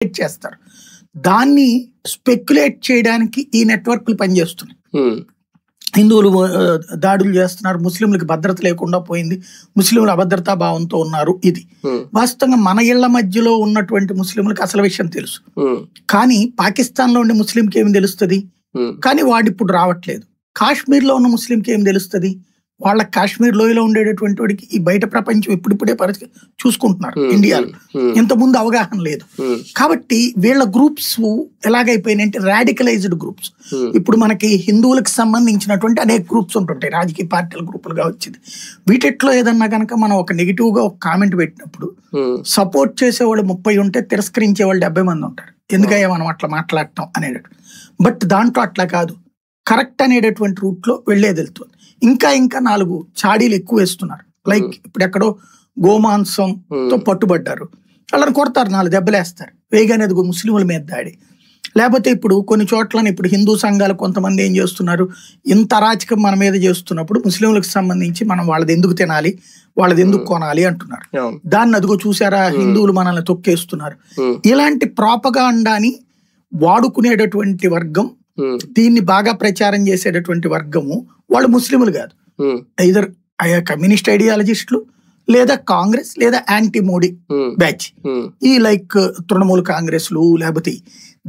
చేస్తారు. దాన్ని స్పెక్యులేట్ చేయడానికి ఈ నెట్వర్క్లు పనిచేస్తున్నాయి. హిందువులు దాడులు చేస్తున్నారు, ముస్లింలకు భద్రత లేకుండా పోయింది, ముస్లింలు అభద్రతా భావంతో ఉన్నారు. ఇది వాస్తవంగా మన ఇళ్ల మధ్యలో ఉన్నటువంటి ముస్లింలకు అసలు విషయం తెలుసు. కానీ పాకిస్తాన్ లో ఉండే ముస్లింకి ఏమి తెలుస్తుంది? కానీ వాడు ఇప్పుడు రావట్లేదు. కాశ్మీర్ లో ఉన్న ముస్లింకి ఏం తెలుస్తుంది? వాళ్ళ కాశ్మీర్ లోయలో ఉండేటటువంటి వాడికి ఈ బయట ప్రపంచం ఇప్పుడిప్పుడే చూసుకుంటున్నారు. ఇండియాలో ఇంతకుముందు అవగాహన లేదు. కాబట్టి వీళ్ళ గ్రూప్స్ ఎలాగైపోయినాయంటే రాడికలైజ్డ్ గ్రూప్స్. ఇప్పుడు మనకి హిందువులకు సంబంధించినటువంటి అనేక గ్రూప్స్ ఉంటుంటాయి, రాజకీయ పార్టీల గ్రూపులుగా వచ్చింది. వీటిలో ఏదన్నా కనుక మనం ఒక నెగిటివ్ గా ఒక కామెంట్ పెట్టినప్పుడు సపోర్ట్ చేసేవాళ్ళు 30 ఉంటే తిరస్కరించే వాళ్ళు 70 మంది ఉంటారు. ఎందుకయ్యా మనం అట్లా మాట్లాడటం అనేటట్టు. బట్ దాంట్లో అట్లా కాదు, కరెక్ట్ అనేటటువంటి రూట్ లో వెళ్లేది వెళ్తుంది. ఇంకా 4 చాడీలు ఎక్కువ వేస్తున్నారు. లైక్ ఇప్పుడు ఎక్కడో గోమాంసంతో పట్టుబడ్డారు, వాళ్ళని కొడతారు, 4 దెబ్బలేస్తారు, వేగానే అది ముస్లింల మీద దాడి. లేకపోతే ఇప్పుడు కొన్ని చోట్ల ఇప్పుడు హిందూ సంఘాలు కొంతమంది ఏం చేస్తున్నారు, ఇంత అరాచకం మన మీద చేస్తున్నప్పుడు ముస్లింలకు సంబంధించి మనం వాళ్ళది ఎందుకు తినాలి, వాళ్ళది ఎందుకు కొనాలి అంటున్నారు. దాన్ని అదిగో చూసారా, హిందువులు మనల్ని తొక్కేస్తున్నారు. ఇలాంటి ప్రాపగాండాని వాడుకునేటటువంటి వర్గం, దీన్ని బాగా ప్రచారం చేసేటటువంటి వర్గము వాళ్ళు ముస్లింలు కాదు. ఐదర్ కమ్యూనిస్ట్ ఐడియాలజిస్టులు, లేదా కాంగ్రెస్, లేదా యాంటీ మోడీ బ్యాచ్. ఈ లైక్ తృణమూల్ కాంగ్రెస్లు, లేకపోతే